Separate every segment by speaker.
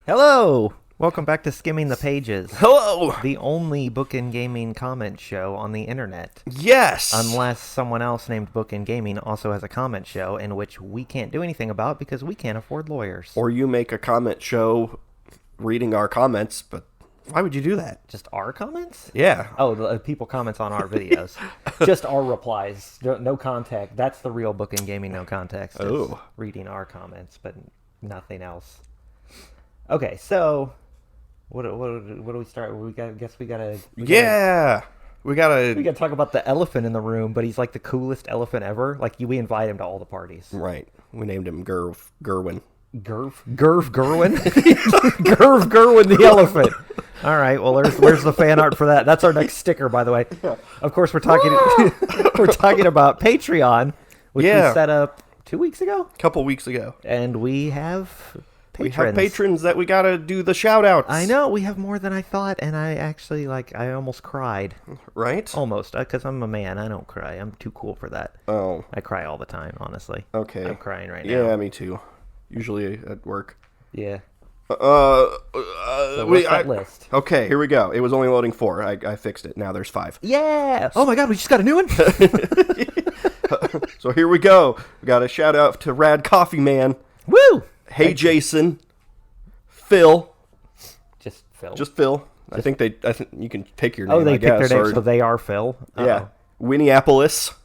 Speaker 1: Hello! Welcome back to Skimming the Pages.
Speaker 2: Hello!
Speaker 1: The only Bookend Gaming comment show on the internet.
Speaker 2: Yes!
Speaker 1: Unless someone else named Bookend Gaming also has a comment show in which we can't do anything about because we can't afford lawyers.
Speaker 2: Or you make a comment show reading our comments, but why would you do that?
Speaker 1: Just our comments?
Speaker 2: Yeah.
Speaker 1: Oh, the people comments on our videos. Just our replies. No context. That's the real Bookend Gaming no context.
Speaker 2: Oh.
Speaker 1: Reading our comments, but nothing else. Okay, so what do we start? We gotta talk about the elephant in the room, but he's like the coolest elephant ever. Like we invite him to all the parties.
Speaker 2: Right. We named him Gerwin.
Speaker 1: Gerwin? Gerwin the elephant. All right, well, where's the fan art for that? That's our next sticker, by the way. Of course, we're talking about Patreon, which we set up 2 weeks ago?
Speaker 2: A couple weeks ago.
Speaker 1: And we have patrons.
Speaker 2: We have patrons that we gotta do the shout-outs.
Speaker 1: I know, we have more than I thought, and I actually, I almost cried.
Speaker 2: Right?
Speaker 1: Almost, because I'm a man. I don't cry. I'm too cool for that.
Speaker 2: Oh.
Speaker 1: I cry all the time, honestly.
Speaker 2: Okay.
Speaker 1: I'm crying right now.
Speaker 2: Yeah, me too. Usually at work.
Speaker 1: Yeah.
Speaker 2: So
Speaker 1: what's that list?
Speaker 2: Okay, here we go. It was only loading 4. I fixed it. Now there's 5.
Speaker 1: Yeah! Oh my god, we just got a new one?
Speaker 2: So here we go. We got a shout out to Rad Coffee Man.
Speaker 1: Woo!
Speaker 2: Hey Jason. Phil.
Speaker 1: Just Phil?
Speaker 2: Just Phil. I think you can pick your name.
Speaker 1: Oh, they picked their name,
Speaker 2: or,
Speaker 1: so they are Phil?
Speaker 2: Yeah. Winnieapolis.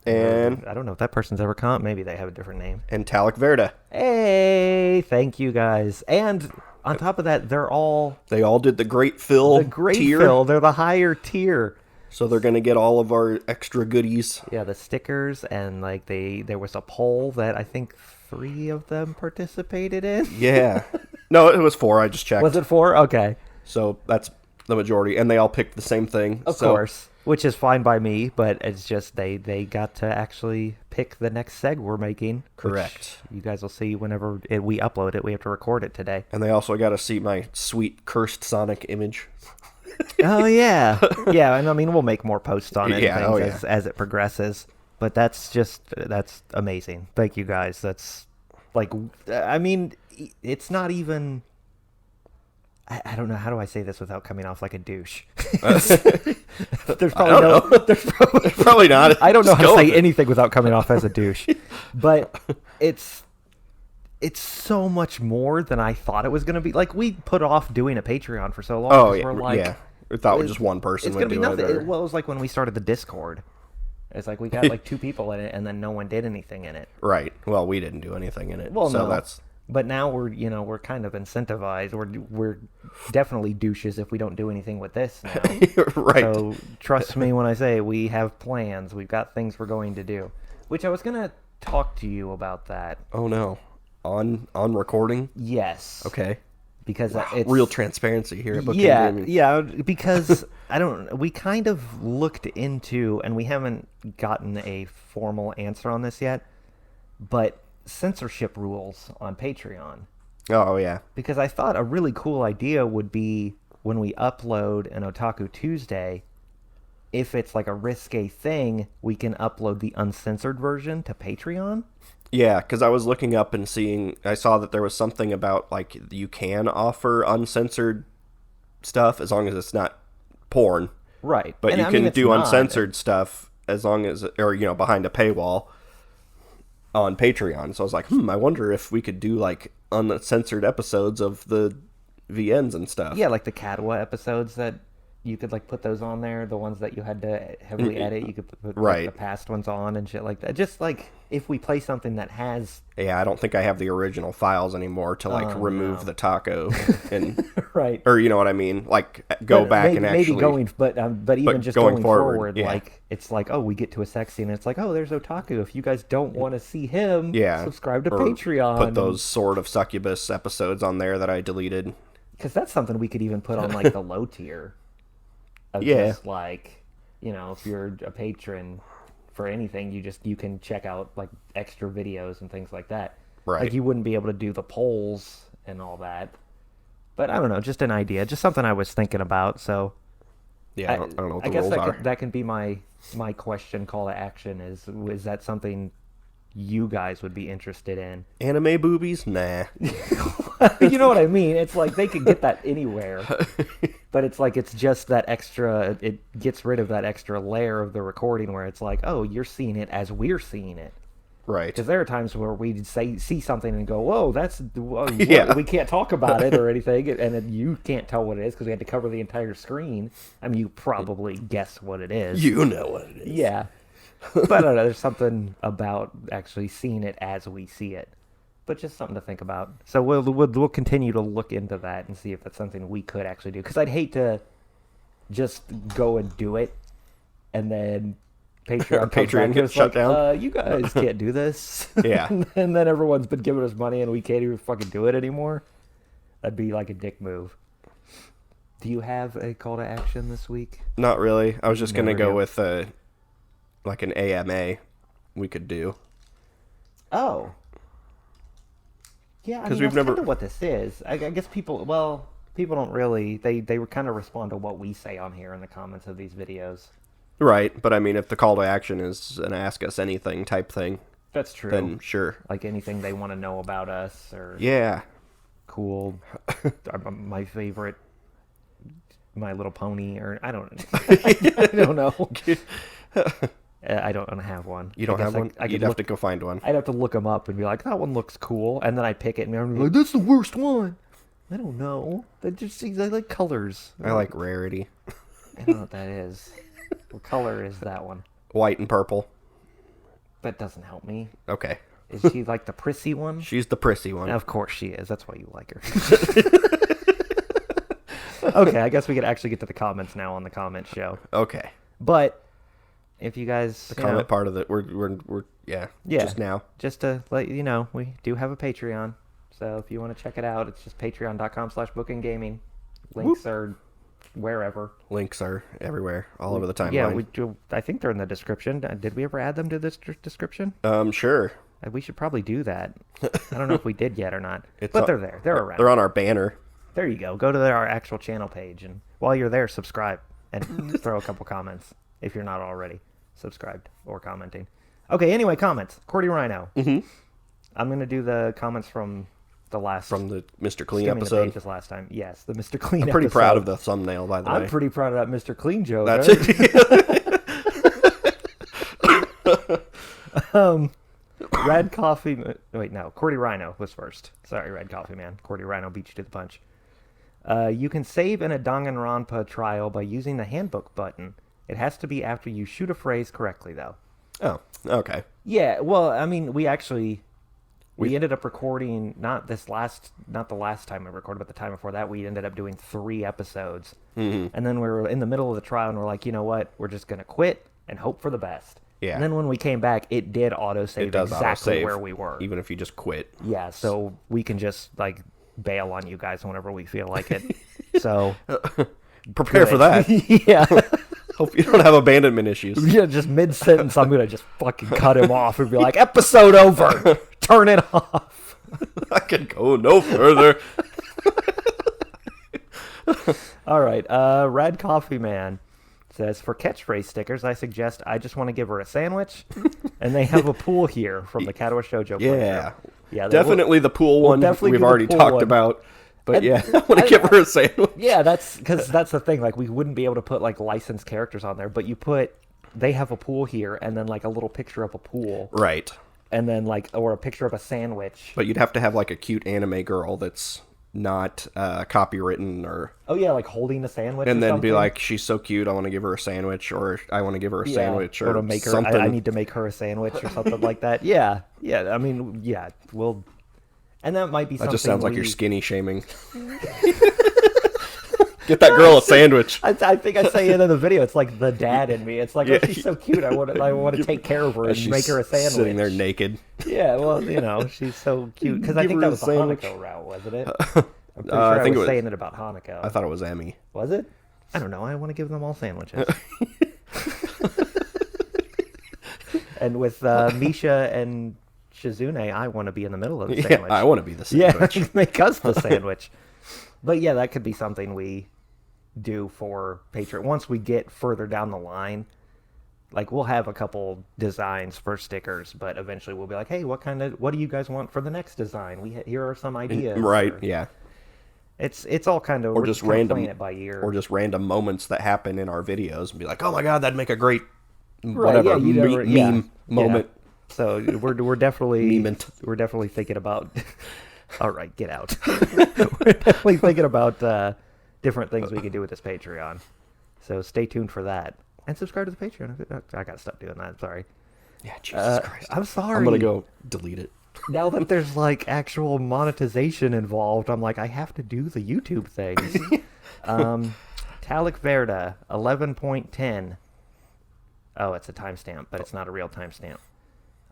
Speaker 2: And
Speaker 1: I don't know if that person's ever come. Maybe they have a different name.
Speaker 2: And Talik Verda.
Speaker 1: Hey, thank you guys. And on top of that, they all did
Speaker 2: the Great Phil tier.
Speaker 1: Phil. They're the higher tier.
Speaker 2: So they're going to get all of our extra goodies.
Speaker 1: Yeah, the stickers, and there was a poll that I think 3 of them participated in.
Speaker 2: Yeah. No, it was 4. I just checked.
Speaker 1: Was it 4? Okay.
Speaker 2: So that's the majority. And they all picked the same thing.
Speaker 1: Of course. Which is fine by me, but it's just they got to actually pick the next seg we're making.
Speaker 2: Correct.
Speaker 1: You guys will see whenever we upload it. We have to record it today.
Speaker 2: And they also got to see my sweet cursed Sonic image.
Speaker 1: Oh, yeah. Yeah, and I mean, we'll make more posts on it as it progresses. But that's amazing. Thank you, guys. That's, I mean, it's not even... I don't know, how do I say this without coming off like a douche? There's
Speaker 2: probably not.
Speaker 1: I don't know how to say anything without coming off as a douche. But it's so much more than I thought it was going to be. Like, we put off doing a Patreon for so long.
Speaker 2: Oh, yeah.
Speaker 1: We're like,
Speaker 2: yeah. We thought just one person would do it.
Speaker 1: It was like when we started the Discord. It's like we got 2 people in it, and then no one did anything in it.
Speaker 2: Right. Well, we didn't do anything in it.
Speaker 1: Well,
Speaker 2: so
Speaker 1: no.
Speaker 2: that's...
Speaker 1: But now we're kind of incentivized. We're definitely douches if we don't do anything with this now.
Speaker 2: Right.
Speaker 1: So trust me when I say we have plans. We've got things we're going to do. Which I was gonna talk to you about that.
Speaker 2: Oh no, on recording?
Speaker 1: Yes.
Speaker 2: Okay.
Speaker 1: Because it's
Speaker 2: real transparency here at Bookend Gaming.
Speaker 1: Yeah. Because we kind of looked into, and we haven't gotten a formal answer on this yet, but censorship rules on Patreon.
Speaker 2: Oh, yeah.
Speaker 1: Because I thought a really cool idea would be when we upload an Otaku Tuesday, if it's like a risque thing, we can upload the uncensored version to Patreon.
Speaker 2: Yeah, because I was looking up and I saw that there was something about, like, you can offer uncensored stuff as long as it's not porn.
Speaker 1: Right.
Speaker 2: But you can do uncensored stuff as long as, or, behind a paywall on Patreon. So I was like, I wonder if we could do like uncensored episodes of the VNs and stuff.
Speaker 1: Yeah, like the Kadwa episodes that you could like put those on there. The ones that you had to heavily edit, you could put like, the past ones on and shit like that. Just like if we play something that has...
Speaker 2: Yeah, I don't think I have the original files anymore to like remove the taco and
Speaker 1: right,
Speaker 2: or you know what I mean, like go back and actually
Speaker 1: but even just going forward
Speaker 2: yeah.
Speaker 1: Like it's like, oh, we get to a sex scene and it's like, oh, there's Otaku. If you guys don't want to see him, subscribe to Patreon.
Speaker 2: Put those sort of succubus episodes on there that I deleted.
Speaker 1: Because that's something we could even put on like the low tier. Just like, if you're a patron for anything, you can check out like extra videos and things like that.
Speaker 2: Right.
Speaker 1: Like you wouldn't be able to do the polls and all that. But I don't know, just an idea, just something I was thinking about. So
Speaker 2: yeah, I don't know what the
Speaker 1: rules
Speaker 2: are.
Speaker 1: That can be my question, call to action. Is that something you guys would be interested in?
Speaker 2: Anime boobies? Nah.
Speaker 1: You know what I mean? It's like they could get that anywhere, but it's like it's just that extra. It gets rid of that extra layer of the recording where it's like, oh, you're seeing it as we're seeing it.
Speaker 2: Right.
Speaker 1: Because there are times where we see something and go, whoa,
Speaker 2: Yeah.
Speaker 1: we can't talk about it or anything, and then you can't tell what it is because we had to cover the entire screen. I mean, you probably guess what it is.
Speaker 2: You know what it is.
Speaker 1: Yeah. But I don't know, there's something about actually seeing it as we see it. But just something to think about. So we'll continue to look into that and see if that's something we could actually do. Because I'd hate to just go and do it and then Patreon
Speaker 2: gets shut down.
Speaker 1: You guys can't do this.
Speaker 2: Yeah.
Speaker 1: And then everyone's been giving us money and we can't even fucking do it anymore. That'd be like a dick move. Do you have a call to action this week?
Speaker 2: Not really. I was just going to go with like an AMA we could do.
Speaker 1: Oh. Yeah, I mean, that's kind of what this is. I guess people don't really, they kind of respond to what we say on here in the comments of these videos.
Speaker 2: Right, but I mean, if the call to action is an ask us anything type thing.
Speaker 1: That's true.
Speaker 2: Then sure.
Speaker 1: Like anything they want to know about us or...
Speaker 2: Yeah.
Speaker 1: Cool. My favorite... My Little Pony, or I don't know. I don't have one.
Speaker 2: You don't have one? You'd have to go find one.
Speaker 1: I'd have to look them up and be like, that one looks cool. And then I pick it and I'm like, that's the worst one. I don't know. I like colors.
Speaker 2: I like rarity.
Speaker 1: I don't know what that is. What color is that one?
Speaker 2: White and purple.
Speaker 1: That doesn't help me.
Speaker 2: Okay.
Speaker 1: Is she like the prissy one?
Speaker 2: She's the prissy one.
Speaker 1: Of course she is. That's why you like her. Okay, I guess we could actually get to the comments now on the comment show.
Speaker 2: Okay.
Speaker 1: But if you guys...
Speaker 2: The comment part of it, we're just now.
Speaker 1: Just to let you know, we do have a Patreon. So if you want to check it out, it's just patreon.com/Bookend Gaming. Links are wherever.
Speaker 2: Links are everywhere, all over the timeline.
Speaker 1: Yeah, we do. I think they're in the description. Did we ever add them to this description?
Speaker 2: Sure.
Speaker 1: We should probably do that. I don't know if we did yet or not. But they're there. They're around.
Speaker 2: They're on our banner.
Speaker 1: There you go. Go to our actual channel page, and while you're there, subscribe and throw a couple comments if you're not already subscribed or commenting. Okay, anyway, comments. Cordy Rhino.
Speaker 2: Mm-hmm.
Speaker 1: I'm going to do the comments from the
Speaker 2: Mr. Clean
Speaker 1: Skimming
Speaker 2: episode.
Speaker 1: The Pages last time. Yes, the Mr. Clean
Speaker 2: I'm pretty
Speaker 1: episode.
Speaker 2: proud of the thumbnail, by the way.
Speaker 1: I'm pretty proud of that Mr. Clean joke.
Speaker 2: That's
Speaker 1: it. Red Coffee... Wait, no. Cordy Rhino was first. Sorry, Red Coffee Man. Cordy Rhino beat you to the punch. You can save in a Danganronpa trial by using the handbook button. It has to be after you shoot a phrase correctly, though.
Speaker 2: Oh, okay.
Speaker 1: Yeah, well, I mean, we ended up recording, not the last time we recorded, but the time before that, we ended up doing 3 episodes.
Speaker 2: Mm-hmm.
Speaker 1: And then we were in the middle of the trial, and we're like, you know what? We're just going to quit and hope for the best.
Speaker 2: Yeah.
Speaker 1: And then when we came back, it did autosave exactly where we were.
Speaker 2: Even if you just quit.
Speaker 1: Yeah, so we can just, like, bail on you guys whenever we feel like it. So...
Speaker 2: Prepare for that.
Speaker 1: Yeah.
Speaker 2: Hope you don't have abandonment issues.
Speaker 1: Yeah, just mid-sentence, I'm going to just fucking cut him off and be like, episode over. Turn it off.
Speaker 2: I can go no further.
Speaker 1: All right. Red Coffee Man says, for catchphrase stickers, I suggest I just want to give her a sandwich. And they have a pool here from the Katawa Shoujo.
Speaker 2: Yeah. Yeah. Definitely the pool one we've already talked about. But
Speaker 1: and
Speaker 2: I want to give her a sandwich.
Speaker 1: Yeah, that's because that's the thing. Like, we wouldn't be able to put, like, licensed characters on there. But they have a pool here and then, like, a little picture of a pool.
Speaker 2: Right.
Speaker 1: And then, like, or a picture of a sandwich.
Speaker 2: But you'd have to have, like, a cute anime girl that's not copywritten or...
Speaker 1: Oh, yeah, like holding a sandwich
Speaker 2: and
Speaker 1: or
Speaker 2: then
Speaker 1: something.
Speaker 2: be like, she's so cute, I want to give her a sandwich, or I want to give her a sandwich, or
Speaker 1: to make her,
Speaker 2: something.
Speaker 1: I need to make her a sandwich or something like that. Yeah, I mean, yeah, we'll... And that might be something...
Speaker 2: That just sounds like you're skinny shaming. Get that girl a sandwich.
Speaker 1: I think I say it in the video. It's like the dad in me. It's like, oh, she's so cute. I want to take care of her and make her a sandwich.
Speaker 2: Sitting there naked.
Speaker 1: Yeah, well, she's so cute. Because I think that was the Hanako route, wasn't it? I'm pretty sure I was saying it about Hanako.
Speaker 2: I thought it was Emmy.
Speaker 1: Was it? I don't know. I want to give them all sandwiches. And with Misha and Shizune, I want to be in the middle of the sandwich.
Speaker 2: Yeah, I want to be the sandwich.
Speaker 1: Yeah, make us the sandwich. But yeah, that could be something we do for Patreon. Once we get further down the line, like we'll have a couple designs for stickers, but eventually we'll be like, hey, what do you guys want for the next design? Here are some ideas.
Speaker 2: Right? Yeah.
Speaker 1: It's all kind of,
Speaker 2: or just random,
Speaker 1: playing it by ear,
Speaker 2: or just random moments that happen in our videos, and be like, oh my god, that'd make a great
Speaker 1: whatever
Speaker 2: meme moment.
Speaker 1: Yeah. So we're definitely thinking about. All right, get out. We're definitely thinking about different things we can do with this Patreon. So stay tuned for that. And subscribe to the Patreon. I gotta stop doing that. Sorry.
Speaker 2: Yeah, Jesus Christ.
Speaker 1: I'm sorry.
Speaker 2: I'm gonna go delete it.
Speaker 1: Now that there's like actual monetization involved, I'm like, I have to do the YouTube things. Talik Verda, 11.10. Oh, it's a timestamp, but it's not a real timestamp.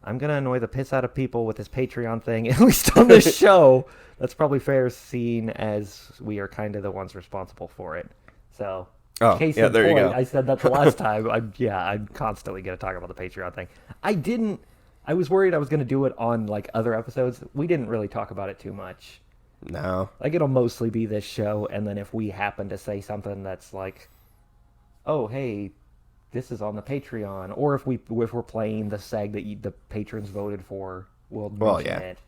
Speaker 1: I'm going to annoy the piss out of people with this Patreon thing, at least on this show. That's probably fair, seeing as we are kind of the ones responsible for it. So, case in
Speaker 2: there
Speaker 1: point,
Speaker 2: you go.
Speaker 1: I said that the last time. I'm constantly going to talk about the Patreon thing. I was worried I was going to do it on like other episodes. We didn't really talk about it too much.
Speaker 2: No.
Speaker 1: Like, it'll mostly be this show, and then if we happen to say something that's like, oh, hey, this is on the Patreon, or if we're playing the seg that the patrons voted for, we'll mention it.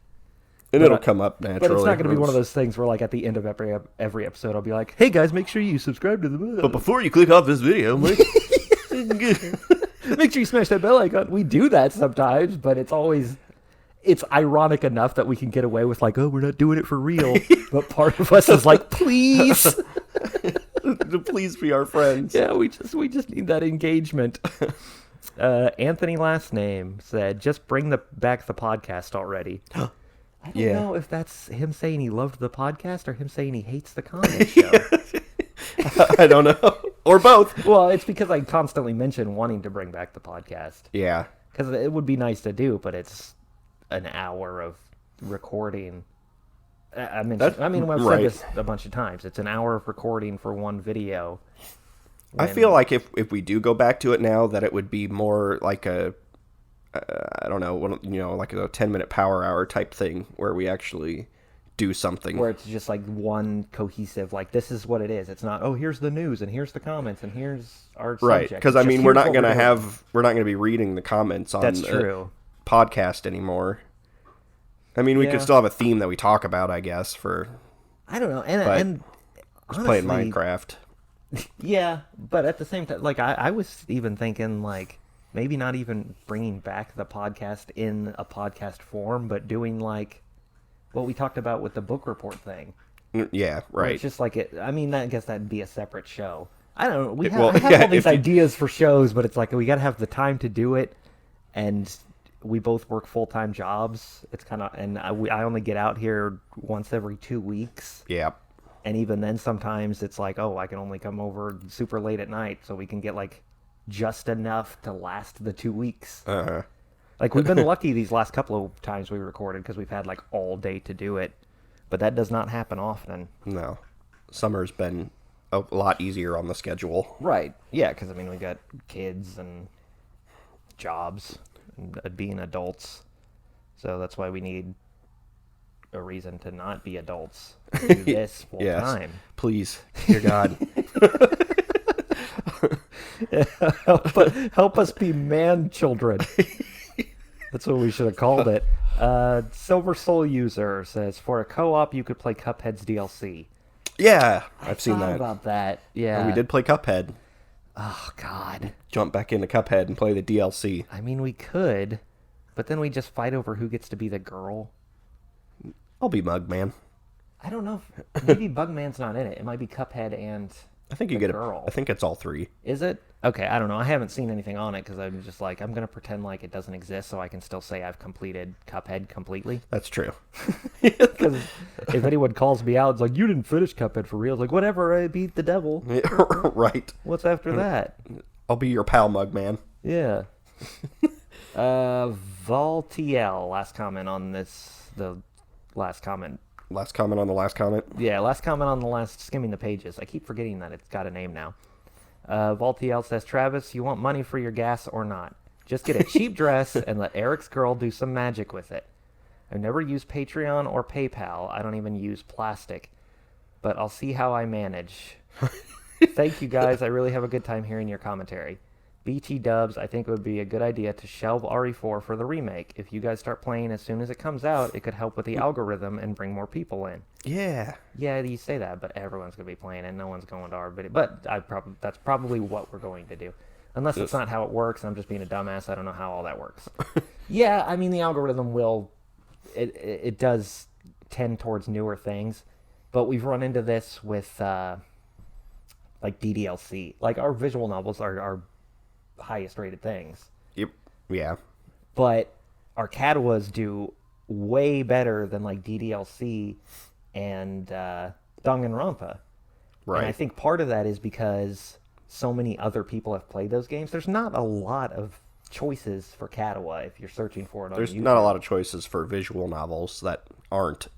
Speaker 2: And it'll come up naturally.
Speaker 1: But it's not going to be one of those things where, like, at the end of every episode, I'll be like, hey, guys, make sure you subscribe to the...
Speaker 2: But before you click off this video, make
Speaker 1: sure you smash that bell icon. We do that sometimes, but it's ironic enough that we can get away with, like, oh, we're not doing it for real. But part of us is like, please...
Speaker 2: Please be our friends.
Speaker 1: Yeah, we just need that engagement. Anthony last name said, just bring back the podcast already. I don't know if that's him saying he loved the podcast or him saying he hates the comic show.
Speaker 2: I don't know. Or both.
Speaker 1: Well, it's because I constantly mention wanting to bring back the podcast.
Speaker 2: Yeah.
Speaker 1: Because it would be nice to do, but it's an hour of recording. I've said this a bunch of times. It's an hour of recording for one video.
Speaker 2: I feel like if we do go back to it now, that it would be more like a, I don't know, like a 10-minute power hour type thing where we actually do something.
Speaker 1: Where it's just like one cohesive, like, this is what it is. It's not, oh, here's the news, and here's the comments, and here's our subject.
Speaker 2: Right, because I mean, we're not going to be reading the comments on the podcast anymore. I mean, we could still have a theme that we talk about, I guess, for...
Speaker 1: I don't know, and
Speaker 2: just playing Minecraft.
Speaker 1: Yeah, but at the same time, like, I was even thinking, like, maybe not even bringing back the podcast in a podcast form, but doing, like, what we talked about with the book report thing.
Speaker 2: Yeah, right.
Speaker 1: It's just like I guess that'd be a separate show. I don't know. I have all these ideas for shows, but it's like we got to have the time to do it, and we both work full-time jobs. It's kind of, and I only get out here once every 2 weeks.
Speaker 2: Yeah.
Speaker 1: And even then, sometimes it's like, oh, I can only come over super late at night, so we can get like just enough to last the 2 weeks.
Speaker 2: Uh-huh.
Speaker 1: Like, we've been lucky these last couple of times we recorded because we've had like all day to do it, but that does not happen often.
Speaker 2: No, summer's been a lot easier on the schedule.
Speaker 1: Right? Yeah, because I mean, we got kids and jobs. Being adults, so that's why we need a reason to not be adults. Do this full time,
Speaker 2: please, dear God.
Speaker 1: help us be man children. That's what we should have called it. Silver Soul User says, for a co-op you could play Cuphead's DLC.
Speaker 2: Yeah, I've seen that.
Speaker 1: About that. Yeah,
Speaker 2: we did play Cuphead.
Speaker 1: Oh, God.
Speaker 2: Jump back into Cuphead and play the DLC.
Speaker 1: I mean, we could, but then we just fight over who gets to be the girl.
Speaker 2: I'll be Mugman.
Speaker 1: I don't know. Maybe Bugman's not in it. It might be Cuphead and
Speaker 2: I think you get girl. I think it's all three.
Speaker 1: Is it? Okay, I don't know. I haven't seen anything on it because I'm just like, I'm going to pretend like it doesn't exist so I can still say I've completed Cuphead completely.
Speaker 2: That's true.
Speaker 1: Because if anyone calls me out, it's like, you didn't finish Cuphead for real. It's like, whatever, I beat the devil.
Speaker 2: Right.
Speaker 1: What's after that?
Speaker 2: I'll be your pal, Mugman.
Speaker 1: Yeah. Vaultiel, last comment on this, the last comment.
Speaker 2: Last comment on the last comment?
Speaker 1: Yeah, last comment on the last Skimming the Pages. I keep forgetting that it's got a name now. Vaultiel says, Travis, you want money for your gas or not? Just get a cheap dress and let Eric's girl do some magic with it. I've never used Patreon or PayPal. I don't even use plastic. But I'll see how I manage. Thank you, guys. I really have a good time hearing your commentary. BT Dubs, I think it would be a good idea to shelve RE4 for the remake. If you guys start playing as soon as it comes out, it could help with the algorithm and bring more people in.
Speaker 2: Yeah.
Speaker 1: Yeah, you say that, but everyone's going to be playing it. No one's going to our video. But that's probably what we're going to do. Unless it's not how it works, and I'm just being a dumbass. I don't know how all that works. Yeah, I mean, the algorithm will... It does tend towards newer things. But we've run into this with, like, DDLC. Like, our visual novels are highest rated things.
Speaker 2: Yep. Yeah.
Speaker 1: But our Katawas do way better than like DDLC and Danganronpa.
Speaker 2: Right.
Speaker 1: And I think part of that is because so many other people have played those games. There's not a lot of choices for Katawa if you're searching for it on
Speaker 2: There's
Speaker 1: YouTube.
Speaker 2: not a lot of choices for visual novels that aren't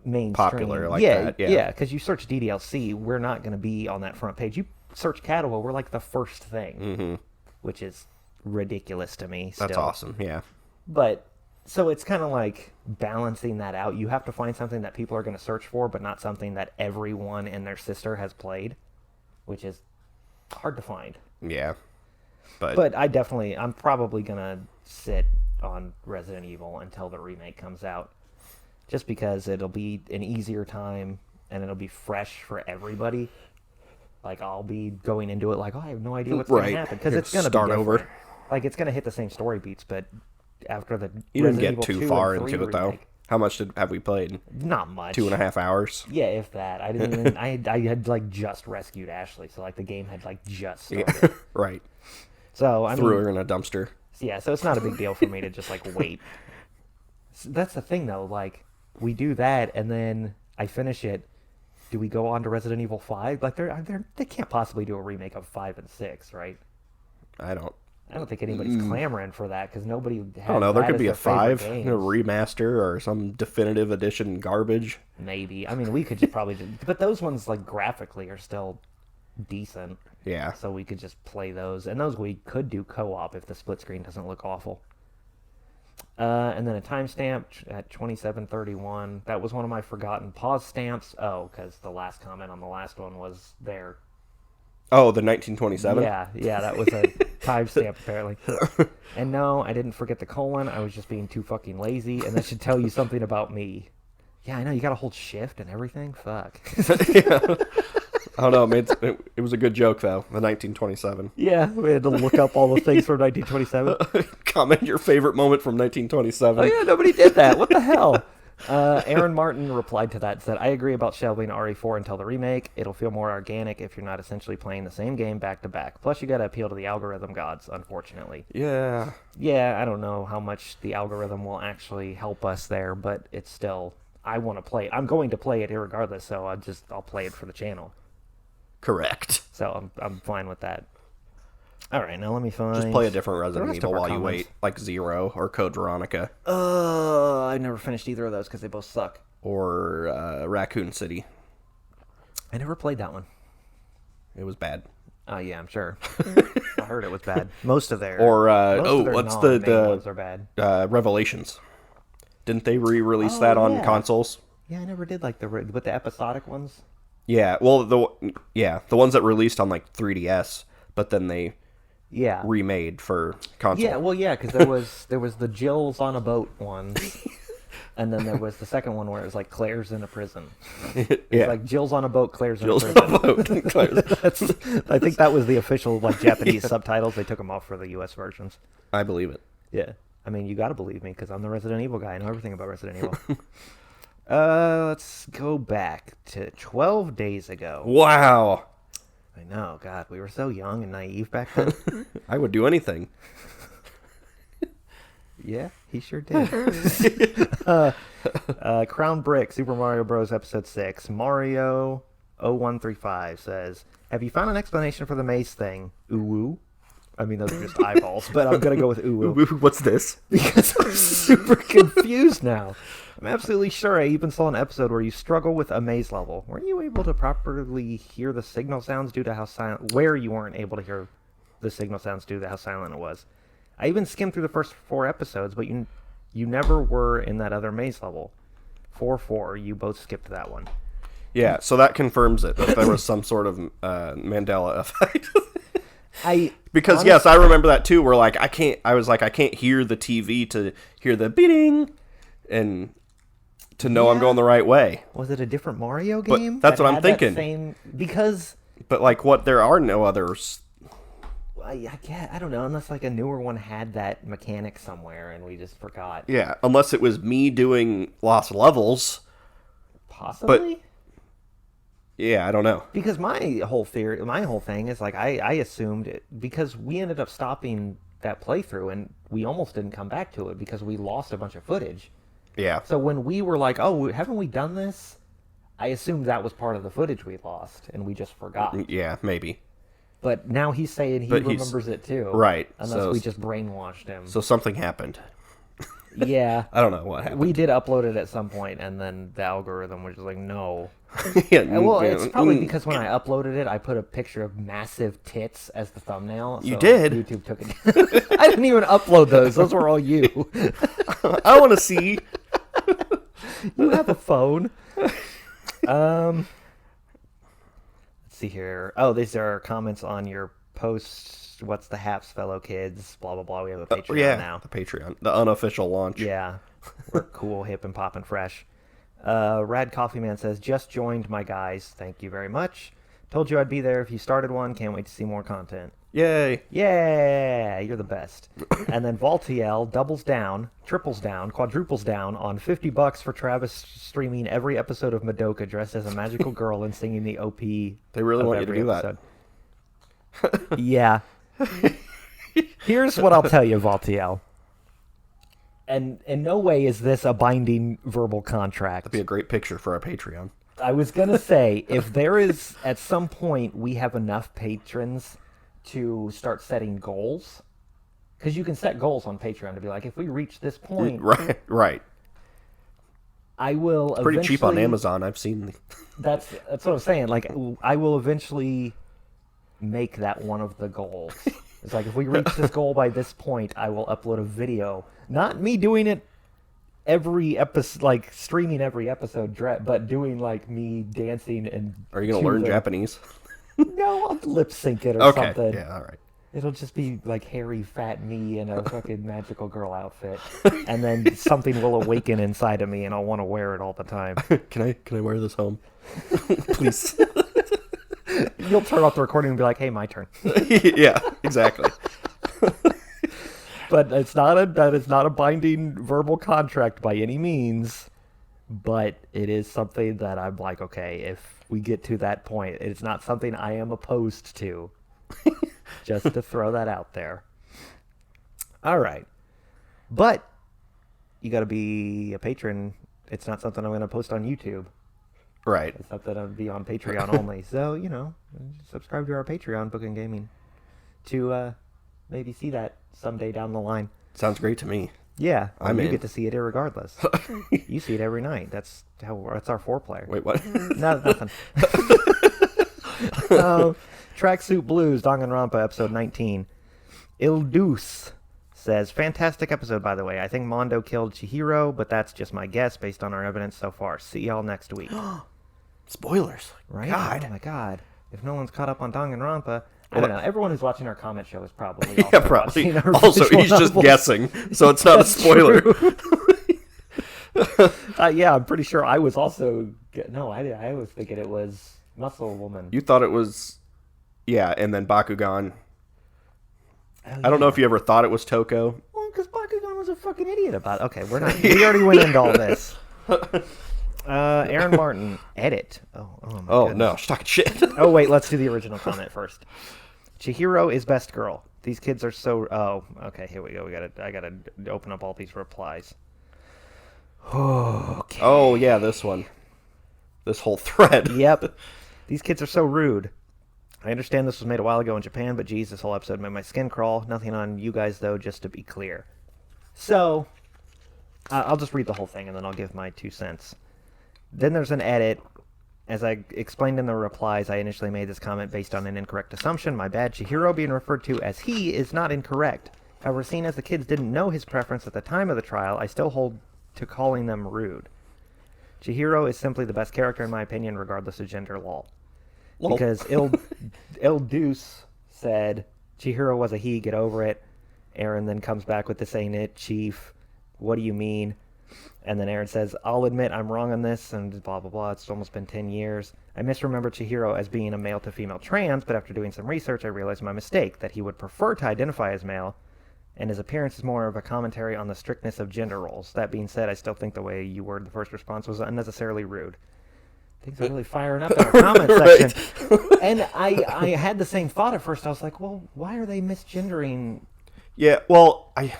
Speaker 1: mainstream.
Speaker 2: Popular like that.
Speaker 1: Yeah, because you search DDLC, we're not going to be on that front page. You search Katawa, we're like the first thing. Which is ridiculous to me still.
Speaker 2: That's awesome, yeah.
Speaker 1: But, so it's kind of like balancing that out. You have to find something that people are going to search for, but not something that everyone and their sister has played, which is hard to find.
Speaker 2: Yeah.
Speaker 1: But I'm probably going to sit on Resident Evil until the remake comes out. Just because it'll be an easier time, and it'll be fresh for everybody. Like, I'll be going into it like, oh, I have no idea what's going to happen. Because it's going to be different. Over. Like, it's going to hit the same story beats, but after the
Speaker 2: You didn't get too far into it, though. How much have we played?
Speaker 1: Not much.
Speaker 2: 2.5 hours?
Speaker 1: Yeah, if that. I didn't even... I had, like, just rescued Ashley, so, like, the game had, like, just started.
Speaker 2: Yeah, right.
Speaker 1: So, I
Speaker 2: Threw her in a dumpster.
Speaker 1: Yeah, so it's not a big deal for me to just, like, wait. So that's the thing, though. Like, we do that, and then I finish it. Do we go on to Resident Evil 5? Like, they can't possibly do a remake of 5 and 6, right?
Speaker 2: I don't
Speaker 1: think anybody's clamoring for that, because nobody has
Speaker 2: I don't know, there could be a 5,
Speaker 1: a
Speaker 2: remaster, or some definitive edition garbage.
Speaker 1: Maybe. I mean, we could just probably... But those ones, like, graphically are still decent.
Speaker 2: Yeah.
Speaker 1: So we could just play those. And those we could do co-op if the split screen doesn't look awful. And then a timestamp at 27:31. That was one of my forgotten pause stamps. Oh, because the last comment on the last one was there.
Speaker 2: Oh, the 1927?
Speaker 1: Yeah, that was a timestamp apparently. And no, I didn't forget the colon. I was just being too fucking lazy, and that should tell you something about me. Yeah, I know, you gotta hold shift and everything. Fuck.
Speaker 2: Yeah. I don't know, it was a good joke, though, the 1927.
Speaker 1: Yeah, we had to look up all the things from 1927.
Speaker 2: Comment your favorite moment from 1927.
Speaker 1: Oh, yeah, nobody did that. What the hell? Aaron Martin replied to that and said, I agree about shelving RE4 until the remake. It'll feel more organic if you're not essentially playing the same game back to back. Plus, you gotta appeal to the algorithm gods, unfortunately.
Speaker 2: Yeah.
Speaker 1: Yeah, I don't know how much the algorithm will actually help us there, but it's still... I want to play it. I'm going to play it irregardless, so I'll play it for the channel.
Speaker 2: Correct.
Speaker 1: So I'm fine with that. All right, now let me find...
Speaker 2: Just play a different Resident Evil while you wait, like Zero or Code Veronica.
Speaker 1: I never finished either of those because they both suck.
Speaker 2: Or Raccoon City.
Speaker 1: I never played that one.
Speaker 2: It was bad.
Speaker 1: Oh, yeah, I'm sure. I heard it was bad. Most of their...
Speaker 2: Or,
Speaker 1: what's the ones are bad.
Speaker 2: Revelations. Didn't they re-release that on consoles?
Speaker 1: Yeah, I never did like the episodic ones.
Speaker 2: Yeah, well, the ones that released on like 3DS, but then they remade for console.
Speaker 1: Yeah, well, yeah, because there was the Jill's on a boat one, and then there was the second one where it was like Claire's in a prison. It's like Jill's on a boat, Claire's in a prison. On a boat, Claire's. I think that was the official like Japanese subtitles. They took them off for the U.S. versions.
Speaker 2: I believe it.
Speaker 1: Yeah, I mean, you got to believe me because I'm the Resident Evil guy. I know everything about Resident Evil. Let's go back to 12 days ago.
Speaker 2: Wow.
Speaker 1: I know, God, we were so young and naive back then.
Speaker 2: I would do anything.
Speaker 1: Yeah, he sure did. Crown Brick, Super Mario Bros. Episode 6. Mario 0135 says, have you found an explanation for the maze thing? Ooh. I mean, those are just eyeballs, but I'm going to go with ooh.
Speaker 2: What's this?
Speaker 1: Because I'm super confused now. I'm absolutely sure I even saw an episode where you struggle with a maze level. Were you able to properly hear the signal sounds due to how silent... Where you weren't able to hear the signal sounds due to how silent it was. I even skimmed through the first 4 episodes, but you never were in that other maze level. 4-4, you both skipped that one.
Speaker 2: Yeah, so that confirms it, that there was some sort of Mandela effect. Because yes, I remember that too. Where like I can't hear the TV to hear the beating, and to know I'm going the right way.
Speaker 1: Was it a different Mario game?
Speaker 2: But that's what I'm thinking. But like, what? There are no others.
Speaker 1: I don't know, unless like a newer one had that mechanic somewhere and we just forgot.
Speaker 2: Yeah, unless it was me doing lost levels.
Speaker 1: Possibly.
Speaker 2: But yeah, I don't know.
Speaker 1: Because my whole thing is like I assumed it, because we ended up stopping that playthrough and we almost didn't come back to it because we lost a bunch of footage.
Speaker 2: Yeah.
Speaker 1: So when we were like, oh, haven't we done this? I assumed that was part of the footage we lost and we just forgot.
Speaker 2: Yeah, maybe.
Speaker 1: But now he's saying he remembers it too.
Speaker 2: Right.
Speaker 1: Unless we just brainwashed him.
Speaker 2: So something happened.
Speaker 1: Yeah.
Speaker 2: I don't know what happened.
Speaker 1: We did upload it at some point, and then the algorithm was just like, no.
Speaker 2: Well,
Speaker 1: it's probably because when I uploaded it, I put a picture of massive tits as the thumbnail.
Speaker 2: You did?
Speaker 1: YouTube took it. I didn't even upload those. Those were all you.
Speaker 2: I want to see.
Speaker 1: You have a phone. Let's see here. Oh, these are comments on your post. What's the haps, fellow kids? Blah, blah, blah. We have a Patreon now.
Speaker 2: The Patreon. The unofficial launch.
Speaker 1: Yeah. We're cool, hip, and poppin' fresh. Rad Coffee Man says, just joined, my guys. Thank you very much. Told you I'd be there if you started one. Can't wait to see more content.
Speaker 2: Yay.
Speaker 1: Yeah, you're the best. And then Vaultiel doubles down, triples down, quadruples down on $50 for Travis streaming every episode of Madoka dressed as a magical girl and singing the OP.
Speaker 2: They really want you to do
Speaker 1: episode. That. Yeah. Here's what I'll tell you, Vaultiel. And in no way is this a binding verbal contract.
Speaker 2: That'd be a great picture for our Patreon.
Speaker 1: I was going to say, if there is, at some point, we have enough patrons to start setting goals, because you can set goals on Patreon to be like, if we reach this point...
Speaker 2: Right.
Speaker 1: I will
Speaker 2: it's pretty cheap on Amazon, I've seen.
Speaker 1: That's what I'm saying. Like, I will eventually make that one of the goals. It's like, if we reach this goal by this point, I will upload a video. Not me doing it every episode, like streaming every episode, but doing like me dancing and...
Speaker 2: Are you going to learn Japanese?
Speaker 1: No, I'll lip sync it or something.
Speaker 2: Yeah, all right.
Speaker 1: It'll just be like hairy, fat me in a fucking magical girl outfit. And then something will awaken inside of me and I'll want to wear it all the time.
Speaker 2: Can I wear this home? Please.
Speaker 1: You'll turn off the recording and be like, hey, my turn.
Speaker 2: Yeah, exactly.
Speaker 1: But that is not a binding verbal contract by any means. But it is something that I'm like, okay, if we get to that point, it's not something I am opposed to. Just to throw that out there. All right. But you got to be a patron. It's not something I'm going to post on YouTube.
Speaker 2: Right.
Speaker 1: It's something that'll be on Patreon only. So, subscribe to our Patreon, Bookend Gaming, to maybe see that someday down the line.
Speaker 2: Sounds great to me.
Speaker 1: Yeah, you get to see it irregardless. You see it every night. That's our foreplay.
Speaker 2: Wait, what?
Speaker 1: No, nothing. Tracksuit Blues, Danganronpa, episode 19. Il Deuce says, fantastic episode, by the way. I think Mondo killed Chihiro, but that's just my guess based on our evidence so far. See y'all next week.
Speaker 2: Spoilers.
Speaker 1: Right?
Speaker 2: God.
Speaker 1: Oh, my God. If no one's caught up on Danganronpa... I don't know. Everyone who's watching our comment show is probably also watching our
Speaker 2: Also, he's just guessing, so it's not a spoiler.
Speaker 1: Yeah, I'm pretty sure I was also... No, I was thinking it was Muscle Woman.
Speaker 2: You thought it was... Yeah, and then Bakugan.
Speaker 1: Oh, yeah.
Speaker 2: I don't know if you ever thought it was Toko.
Speaker 1: Well, because Bakugan was a fucking idiot about it. Okay, we already went into all this. Aaron Martin, edit. Oh
Speaker 2: no, she's talking shit.
Speaker 1: Oh, wait, let's do the original comment first. Chihiro is best girl. These kids are so... Oh, okay, here we go. I gotta open up all these replies. Okay.
Speaker 2: Oh, yeah, this one. This whole thread.
Speaker 1: Yep. These kids are so rude. I understand this was made a while ago in Japan, but geez, this whole episode made my skin crawl. Nothing on you guys, though, just to be clear. So, I'll just read the whole thing, and then I'll give my 2 cents. Then there's an edit. As I explained in the replies, I initially made this comment based on an incorrect assumption. My bad. Chihiro being referred to as he is not incorrect. However, seeing as the kids didn't know his preference at the time of the trial, I still hold to calling them rude. Chihiro is simply the best character in my opinion, regardless of gender law. Because Il Deuce said, Chihiro was a he, get over it. Aaron then comes back with, this ain't it, Chief. What do you mean? And then Aaron says, I'll admit I'm wrong on this, and blah, blah, blah. It's almost been 10 years. I misremembered Chihiro as being a male-to-female trans, but after doing some research, I realized my mistake, that he would prefer to identify as male, and his appearance is more of a commentary on the strictness of gender roles. That being said, I still think the way you worded the first response was unnecessarily rude. Things are really firing up in our comment section. And I had the same thought at first. I was like, well, why are they misgendering?
Speaker 2: Yeah, well, I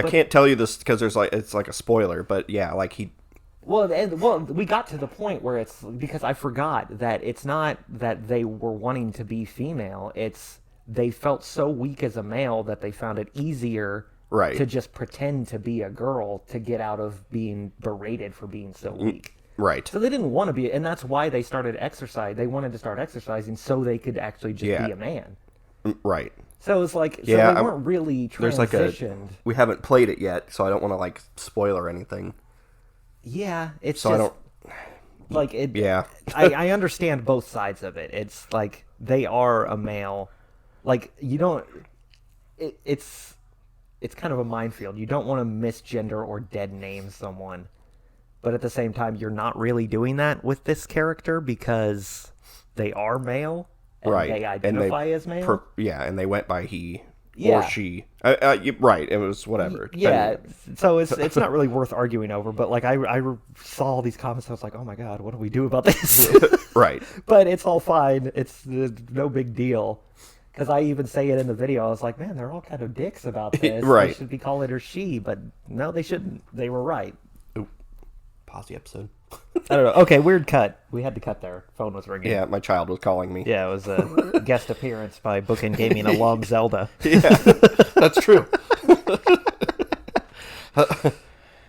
Speaker 2: can't tell you this because it's like a spoiler, but yeah, like he...
Speaker 1: Well, we got to the point where it's... Because I forgot that it's not that they were wanting to be female. It's they felt so weak as a male that they found it easier to just pretend to be a girl to get out of being berated for being so weak.
Speaker 2: Right.
Speaker 1: So they didn't want to be... And that's why they started exercise. They wanted to start exercising so they could actually just be a man.
Speaker 2: Right.
Speaker 1: So it's like, they weren't really transitioned.
Speaker 2: We haven't played it yet, so I don't want to like spoil or anything.
Speaker 1: Yeah, it's
Speaker 2: so
Speaker 1: just,
Speaker 2: I don't
Speaker 1: like it.
Speaker 2: Yeah,
Speaker 1: I understand both sides of it. It's like they are a male, like you don't. It's kind of a minefield. You don't want to misgender or dead name someone, but at the same time, you're not really doing that with this character because they are male. And they identify as male?
Speaker 2: And they went by he or she. Right, it was whatever.
Speaker 1: Yeah, so it's not really worth arguing over, but like I saw all these comments, I was like, oh my god, what do we do about this?
Speaker 2: Right.
Speaker 1: But it's all fine. It's no big deal. Because I even say it in the video. I was like, man, they're all kind of dicks about this.
Speaker 2: Right.
Speaker 1: They should be calling her she, but no, they shouldn't. They were right.
Speaker 2: Ooh. Pause the episode.
Speaker 1: I don't know. Okay, weird cut. We had to cut there. Phone was ringing.
Speaker 2: Yeah, my child was calling me.
Speaker 1: Yeah, it was a guest appearance by Bookend Gaming. I love Zelda.
Speaker 2: Yeah, that's true.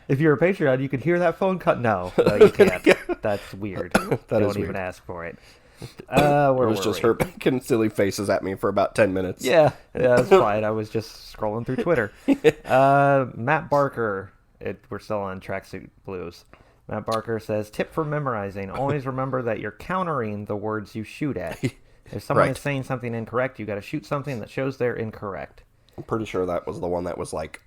Speaker 1: If you're a Patreon, you could hear that phone cut. No, you can't. That's weird. Don't even ask for it.
Speaker 2: It was just her making silly faces at me for about 10 minutes.
Speaker 1: Yeah, that's fine. I was just scrolling through Twitter. Matt Barker. We're still on Tracksuit Blues. Matt Barker says, tip for memorizing. Always remember that you're countering the words you shoot at. If someone is saying something incorrect, you got to shoot something that shows they're incorrect.
Speaker 2: I'm pretty sure that was the one that was like...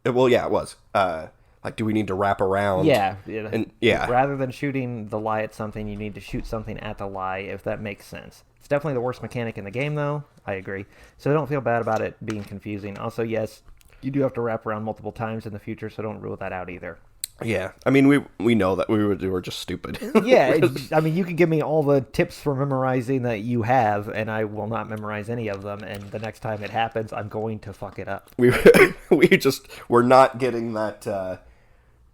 Speaker 2: Well, yeah, it was. Like, do we need to wrap around?
Speaker 1: Yeah.
Speaker 2: And, yeah.
Speaker 1: Rather than shooting the lie at something, you need to shoot something at the lie, if that makes sense. It's definitely the worst mechanic in the game, though. I agree. So don't feel bad about it being confusing. Also, yes, you do have to wrap around multiple times in the future, so don't rule that out either.
Speaker 2: Yeah, I mean, we know that we were just stupid.
Speaker 1: Yeah, I mean, you can give me all the tips for memorizing that you have, and I will not memorize any of them, and the next time it happens, I'm going to fuck it up.
Speaker 2: We're not getting that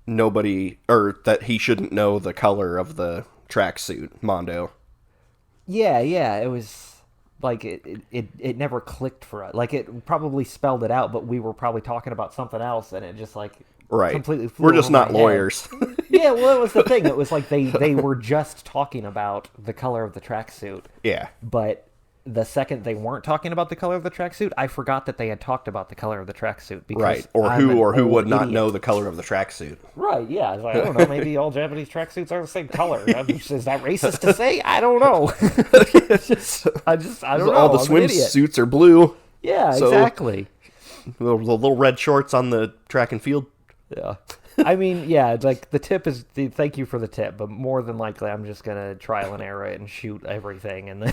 Speaker 2: that he shouldn't know the color of the tracksuit, Mondo.
Speaker 1: Yeah, it was... Like, it never clicked for us. Like, it probably spelled it out, but we were probably talking about something else, and it just, like...
Speaker 2: Right.
Speaker 1: Completely flew
Speaker 2: We're just
Speaker 1: over
Speaker 2: not
Speaker 1: my
Speaker 2: lawyers.
Speaker 1: Yeah, well, it was the thing. It was like they were just talking about the color of the tracksuit.
Speaker 2: Yeah.
Speaker 1: But the second they weren't talking about the color of the tracksuit, I forgot that they had talked about the color of the tracksuit.
Speaker 2: Right. Or who would not know the color of the tracksuit.
Speaker 1: Right, yeah. I was like, I don't know, maybe all Japanese tracksuits are the same color. Is that racist to say? I don't know. I don't know.
Speaker 2: All the swimsuits are blue.
Speaker 1: Yeah, exactly.
Speaker 2: The little red shorts on the track and field.
Speaker 1: Yeah. I mean, yeah, like the tip is thank you for the tip, but more than likely I'm just going to trial and error it and shoot everything. And then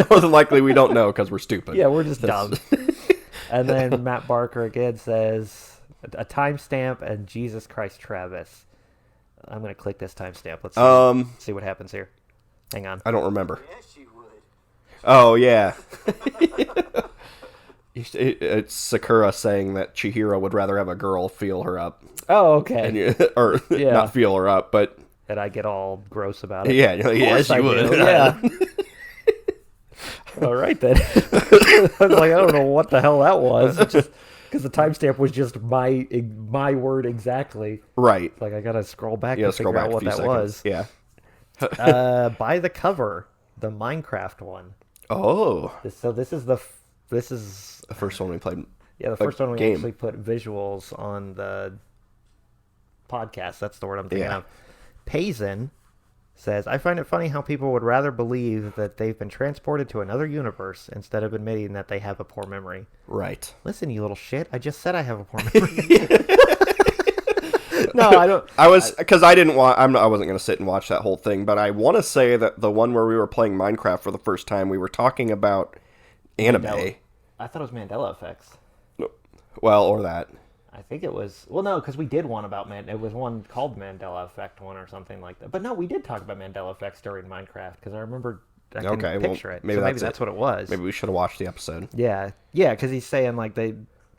Speaker 2: more than likely we don't know because we're stupid.
Speaker 1: Yeah, we're just dumb. And then Matt Barker again says, a timestamp and Jesus Christ Travis. I'm going to click this timestamp. Let's see what happens here. Hang on.
Speaker 2: I don't remember.
Speaker 3: Yes, you would.
Speaker 2: Oh, yeah. It's Sakura saying that Chihiro would rather have a girl feel her up.
Speaker 1: Oh, okay.
Speaker 2: Not feel her up, but...
Speaker 1: And I get all gross about it.
Speaker 2: Yeah, yes, you would.
Speaker 1: Yeah. All right, then. I was like, I don't know what the hell that was. Just because the timestamp was just my word exactly.
Speaker 2: Right.
Speaker 1: Like, I got to scroll back to figure out what that was.
Speaker 2: Yeah.
Speaker 1: By the cover, the Minecraft one.
Speaker 2: Oh.
Speaker 1: This is the
Speaker 2: first one we played.
Speaker 1: Yeah, the first one we actually put visuals on the podcast. That's the word I'm thinking of. Payson says, I find it funny how people would rather believe that they've been transported to another universe instead of admitting that they have a poor memory.
Speaker 2: Right.
Speaker 1: Listen, you little shit. I just said I have a poor memory. No, I don't.
Speaker 2: I wasn't going to sit and watch that whole thing, but I want to say that the one where we were playing Minecraft for the first time, we were talking about anime.
Speaker 1: I thought it was Mandela effects.
Speaker 2: Well, or that.
Speaker 1: I think it was... Well, no, because we did one about... It was one called Mandela Effect one or something like that. But no, we did talk about Mandela effects during Minecraft, because I remember... I can picture it. Maybe that's what it was.
Speaker 2: Maybe we should have watched the episode.
Speaker 1: Yeah. Yeah, because he's saying, like, they've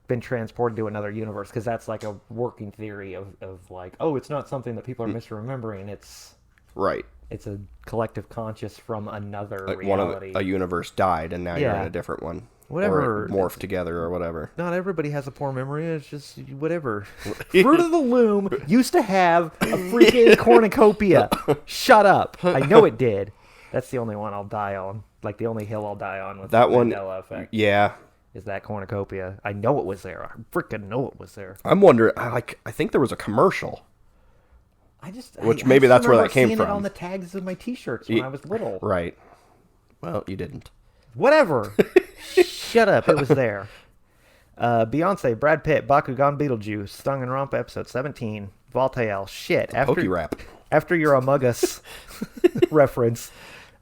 Speaker 1: been transported to another universe, because that's, like, a working theory of, like, oh, it's not something that people are misremembering. It's...
Speaker 2: Right.
Speaker 1: It's a collective conscious from another reality.
Speaker 2: A universe died, and now you're in a different one.
Speaker 1: Whatever.
Speaker 2: Or morphed together or whatever.
Speaker 1: Not everybody has a poor memory. It's just whatever. Fruit of the Loom used to have a freaking cornucopia. Shut up. I know it did. That's the only one I'll die on. Like the only hill I'll die on with
Speaker 2: that
Speaker 1: the
Speaker 2: one.
Speaker 1: Mandela effect.
Speaker 2: Yeah.
Speaker 1: Is that cornucopia. I know it was there. I freaking know it was there.
Speaker 2: I'm wondering, I think there was a commercial. Maybe that's where that came from.
Speaker 1: I seeing it on the tags of my t-shirts when I was little.
Speaker 2: Right. Well, you didn't.
Speaker 1: Whatever. Shut up. It was there. Beyonce, Brad Pitt, Bakugan Beetlejuice, Danganronpa episode 17, Vaultiel. Shit. After your Among Us reference,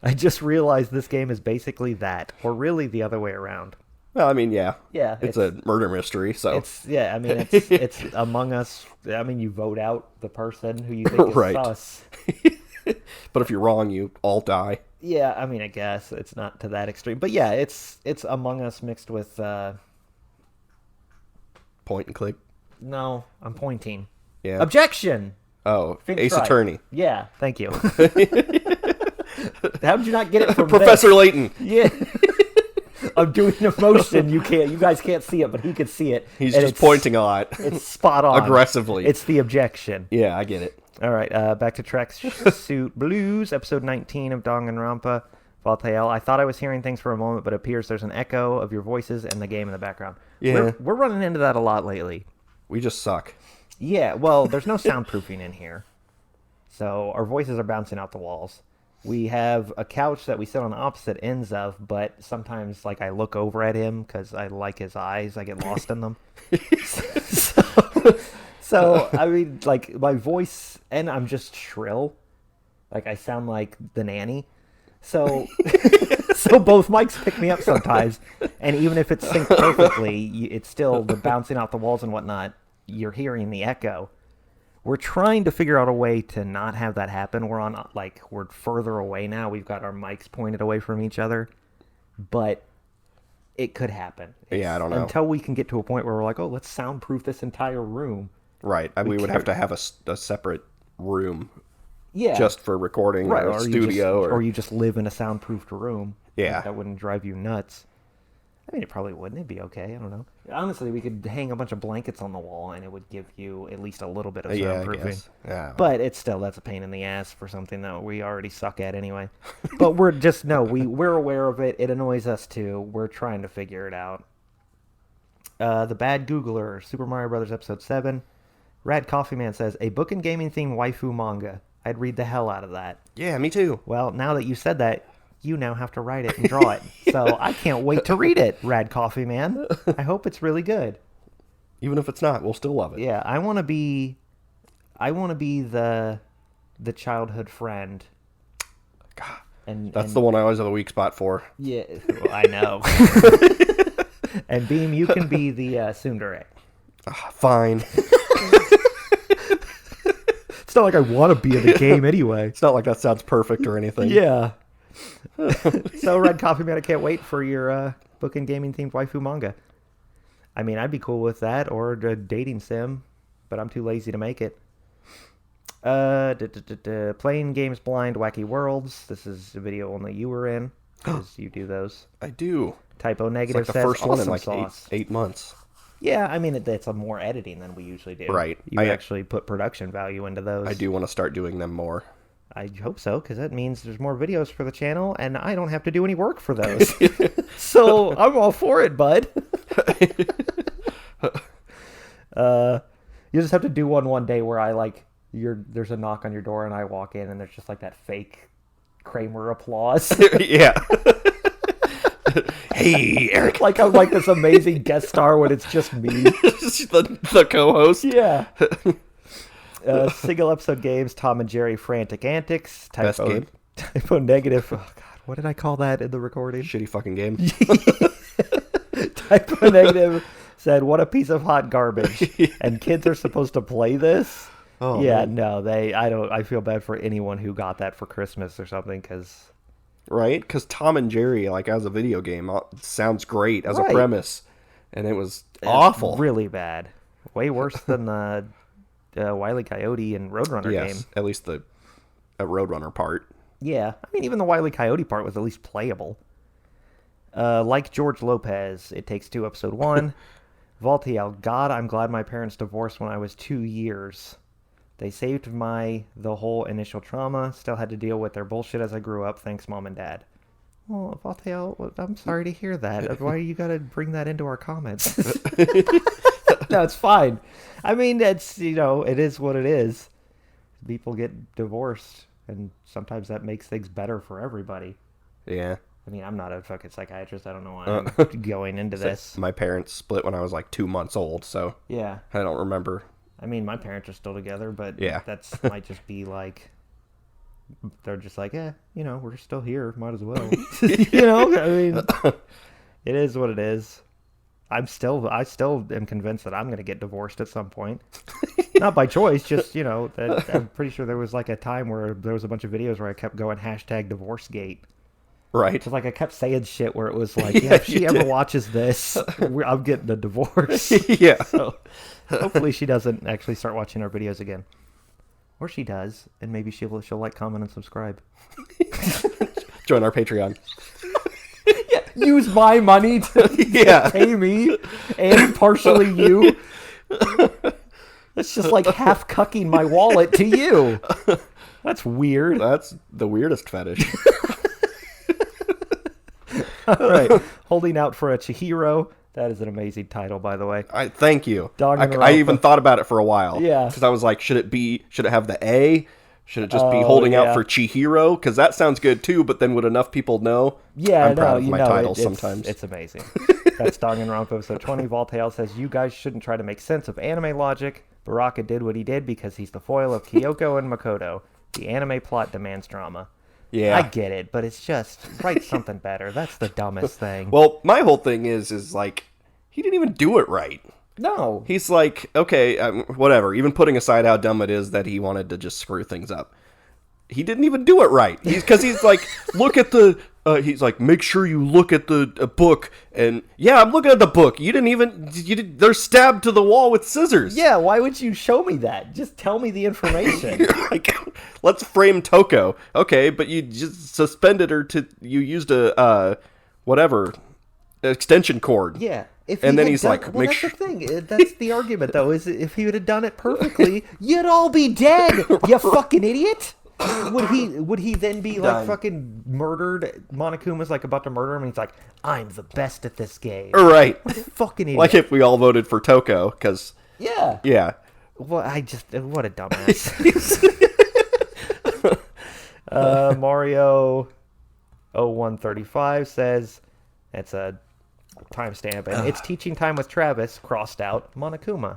Speaker 1: I just realized this game is basically that, or really the other way around.
Speaker 2: Well, I mean, yeah.
Speaker 1: Yeah.
Speaker 2: It's a murder mystery, so.
Speaker 1: It's Among Us. I mean, you vote out the person who you think is sus.
Speaker 2: But if you're wrong, you all die.
Speaker 1: Yeah, I mean, I guess it's not to that extreme. But yeah, it's Among Us mixed with...
Speaker 2: Point and click?
Speaker 1: No, I'm pointing.
Speaker 2: Yeah.
Speaker 1: Objection!
Speaker 2: Oh, Ace Attorney.
Speaker 1: Yeah, thank you. How did you not get it from
Speaker 2: Professor Layton.
Speaker 1: Yeah. I'm doing a motion. You guys can't see it, but he can see it.
Speaker 2: He's just pointing a lot.
Speaker 1: It's spot on.
Speaker 2: Aggressively.
Speaker 1: It's the objection.
Speaker 2: Yeah, I get it.
Speaker 1: All right, back to Tracksuit Blues, episode 19 of Danganronpa, Vaultiel. I thought I was hearing things for a moment, but it appears there's an echo of your voices and the game in the background.
Speaker 2: Yeah.
Speaker 1: We're running into that a lot lately.
Speaker 2: We just suck.
Speaker 1: Yeah, well, there's no soundproofing in here. So our voices are bouncing out the walls. We have a couch that we sit on the opposite ends of, but sometimes, like, I look over at him because I like his eyes. I get lost in them. So, I mean, like, my voice, and I'm just shrill. Like, I sound like the nanny. So, so both mics pick me up sometimes. And even if it's synced perfectly, it's still the bouncing out the walls and whatnot. You're hearing the echo. We're trying to figure out a way to not have that happen. We're further away now. We've got our mics pointed away from each other. But it could happen.
Speaker 2: I don't know.
Speaker 1: Until we can get to a point where we're like, oh, let's soundproof this entire room.
Speaker 2: Right. We would have to have a separate room.
Speaker 1: Yeah.
Speaker 2: Just for recording or a studio.
Speaker 1: Or you just live in a soundproofed room.
Speaker 2: Yeah.
Speaker 1: That wouldn't drive you nuts. I mean, it probably wouldn't. It'd be okay. I don't know. Honestly, we could hang a bunch of blankets on the wall, and it would give you at least a little bit of soundproofing.
Speaker 2: Yeah.
Speaker 1: But that's a pain in the ass for something that we already suck at anyway. But we're aware of it. It annoys us too. We're trying to figure it out. The Bad Googler, Super Mario Brothers Episode 7. Rad Coffee Man says, a Bookend Gaming themed waifu manga. I'd read the hell out of that.
Speaker 2: Yeah, me too.
Speaker 1: Well, now that you said that, you now have to write it and draw it. So I can't wait to read it, Rad Coffee Man. I hope it's really good.
Speaker 2: Even if it's not, we'll still love it.
Speaker 1: Yeah, I want to be the childhood friend.
Speaker 2: God,
Speaker 1: and
Speaker 2: the one I always have a weak spot for.
Speaker 1: Yeah, well, I know. And Beam, you can be the tsundere.
Speaker 2: Fine.
Speaker 1: It's not like I want to be in the game anyway.
Speaker 2: It's not like that sounds perfect or anything.
Speaker 1: Yeah. So, Red Coffee Man, I can't wait for your Bookend Gaming themed waifu manga. I mean, I'd be cool with that, or a dating sim, but I'm too lazy to make it. Playing Games Blind Wacky Worlds. This is a video only you were in, because you do those.
Speaker 2: I do.
Speaker 1: Typo Negative
Speaker 2: says, the first one in like 8 months.
Speaker 1: Yeah, I mean, it's a more editing than we usually do.
Speaker 2: Right.
Speaker 1: You actually put production value into those.
Speaker 2: I do want to start doing them more.
Speaker 1: I hope so, because that means there's more videos for the channel, and I don't have to do any work for those. So I'm all for it, bud. You just have to do one day where I there's a knock on your door, and I walk in, and there's just like that fake Kramer applause.
Speaker 2: Yeah. Hey, Eric.
Speaker 1: Like I'm like this amazing guest star when it's just me.
Speaker 2: the co-host.
Speaker 1: Yeah. Single episode games, Tom and Jerry Frantic Antics.
Speaker 2: Best game.
Speaker 1: Typo negative. Oh, God. What did I call that in the recording?
Speaker 2: Shitty fucking game.
Speaker 1: Typo negative said, "What a piece of hot garbage." And kids are supposed to play this?
Speaker 2: Oh,
Speaker 1: yeah,
Speaker 2: man.
Speaker 1: no, I feel bad for anyone who got that for Christmas or something, because...
Speaker 2: Right? Because Tom and Jerry, like, as a video game, sounds great as a
Speaker 1: Right.
Speaker 2: premise. And it was awful.
Speaker 1: Really bad. Way worse than the Wile E. Coyote and Roadrunner game.
Speaker 2: At least the Roadrunner part.
Speaker 1: Yeah, I mean, even the Wile E. Coyote part was at least playable. Like George Lopez, It Takes Two, Episode 1. Vaultiel, God, I'm glad my parents divorced when I was 2 years. They saved the whole initial trauma. Still had to deal with their bullshit as I grew up. Thanks, Mom and Dad. Well, Vaultiel, I'm sorry to hear that. Why you gotta bring that into our comments? No, it's fine. I mean, it's, it is what it is. People get divorced, and sometimes that makes things better for everybody.
Speaker 2: Yeah.
Speaker 1: I mean, I'm not a fucking psychiatrist. I don't know why I'm going into this.
Speaker 2: My parents split when I was like 2 months old, so
Speaker 1: Yeah.
Speaker 2: I don't remember.
Speaker 1: I mean, my parents are still together, but
Speaker 2: Yeah.
Speaker 1: that's might just be like, they're just like, we're still here. Might as well. I mean, it is what it is. I still am convinced that I'm going to get divorced at some point. Not by choice, just, that I'm pretty sure there was like a time where there was a bunch of videos where I kept going #DivorceGate.
Speaker 2: Right.
Speaker 1: So like I kept saying shit where it was like, if she ever watches this, I'm getting a divorce.
Speaker 2: Yeah.
Speaker 1: So hopefully she doesn't actually start watching our videos again. Or she does, and maybe she'll like, comment, and subscribe.
Speaker 2: Join our Patreon.
Speaker 1: Yeah, use my money to pay me, and partially you. That's just like half cucking my wallet to you. That's weird.
Speaker 2: That's the weirdest fetish.
Speaker 1: All right, Holding Out for a Chihiro. That is an amazing title, by the way.
Speaker 2: Thank you.
Speaker 1: Danganronpa.
Speaker 2: I even thought about it for a while.
Speaker 1: Yeah.
Speaker 2: Because I was like, should it have the A? Should it just be Holding Out for Chihiro? Because that sounds good too, but then would enough people know?
Speaker 1: Yeah,
Speaker 2: I'm proud of my titles sometimes.
Speaker 1: It's amazing. That's Danganronpa episode 20. Voltail says, you guys shouldn't try to make sense of anime logic. Baraka did what he did because he's the foil of Kyoko and Makoto. The anime plot demands drama.
Speaker 2: Yeah.
Speaker 1: I get it, but it's just, write something better. That's the dumbest thing.
Speaker 2: Well, my whole thing is like, he didn't even do it right.
Speaker 1: No.
Speaker 2: He's like, okay, whatever. Even putting aside how dumb it is that he wanted to just screw things up. He didn't even do it right. He's like, look at the... he's like, make sure you look at the book. And yeah, I'm looking at the book. They're stabbed to the wall with scissors.
Speaker 1: Yeah, why would you show me that? Just tell me the information.
Speaker 2: Like, let's frame Toko. Okay, but you just suspended her you used a, extension cord.
Speaker 1: Yeah.
Speaker 2: And then he's like,
Speaker 1: well, that's the thing. That's the argument, though, is if he would have done it perfectly, you'd all be dead, you fucking idiot. Would he then be like fucking murdered? Monokuma's like about to murder him, and he's like, I'm the best at this game.
Speaker 2: Right.
Speaker 1: What a fucking idiot.
Speaker 2: Like if we all voted for Toko, because...
Speaker 1: Yeah.
Speaker 2: Yeah.
Speaker 1: Well, what a dumbass. Mario 0135 says, it's a timestamp, and it's teaching time with Travis, crossed out, Monokuma.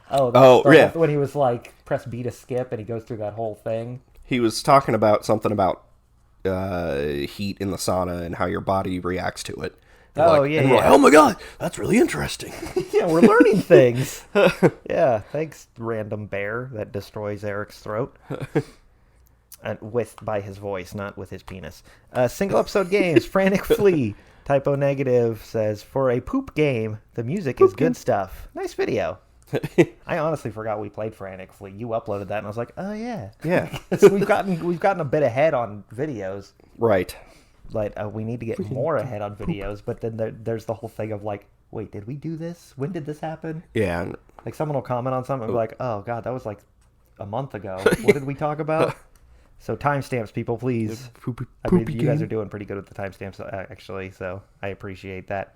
Speaker 1: Yeah. When he was like, press B to skip, and he goes through that whole thing.
Speaker 2: He was talking about something about heat in the sauna and how your body reacts to it.
Speaker 1: Yeah.
Speaker 2: Like, oh my god, that's really interesting.
Speaker 1: Yeah, we're learning things. Yeah, thanks, random bear that destroys Eric's throat. And by his voice, not with his penis. Single episode games, Frantic Flea. Typo negative says, for a poop game, the music is good stuff. Nice video. I honestly forgot we played Frantic Flea. You uploaded that, and I was like, oh yeah.
Speaker 2: Yeah.
Speaker 1: So we've gotten a bit ahead on videos.
Speaker 2: Right.
Speaker 1: Like, we need to get more ahead on videos, but then there's the whole thing of like, wait, did we do this? When did this happen?
Speaker 2: Yeah.
Speaker 1: Like, someone will comment on something and be like, oh god, that was like a month ago. What did we talk about? So timestamps, people, please. I mean, you guys are doing pretty good with the timestamps, actually, so I appreciate that.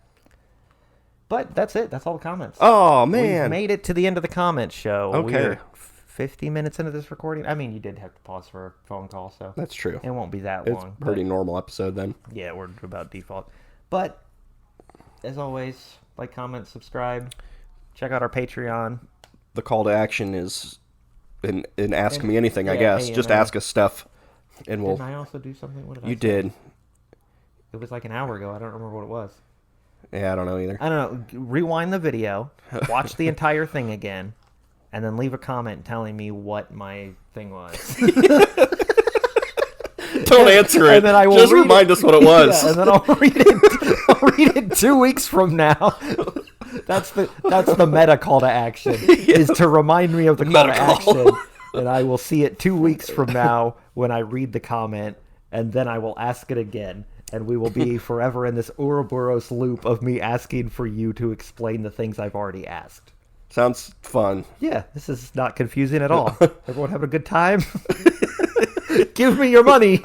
Speaker 1: But that's it. That's all the comments.
Speaker 2: Oh, man.
Speaker 1: We've made it to the end of the comments show.
Speaker 2: Okay.
Speaker 1: We're 50 minutes into this recording. I mean, you did have to pause for a phone call, so
Speaker 2: that's true.
Speaker 1: It won't be that
Speaker 2: it's
Speaker 1: long.
Speaker 2: It's a pretty normal episode then.
Speaker 1: Yeah, we're about default. But as always, like, comment, subscribe, check out our Patreon.
Speaker 2: The call to action is in Ask Me Anything, I guess. Just ask us stuff, and we'll.
Speaker 1: Didn't I also do something? What did I
Speaker 2: You
Speaker 1: say?
Speaker 2: did.
Speaker 1: It was like an hour ago. I don't remember what it was.
Speaker 2: Yeah, I don't know either.
Speaker 1: I don't know. Rewind the video, watch the entire thing again, and then leave a comment telling me what my thing was.
Speaker 2: Don't answer it. And then I will just remind us what it was.
Speaker 1: Yeah, and then I'll read it. I'll read it 2 weeks from now. That's the meta call to action. Is to remind me of the call to action, and I will see it 2 weeks from now when I read the comment, and then I will ask it again. And we will be forever in this Ouroboros loop of me asking for you to explain the things I've already asked.
Speaker 2: Sounds fun.
Speaker 1: Yeah, this is not confusing at all. Everyone having a good time? Give me your money.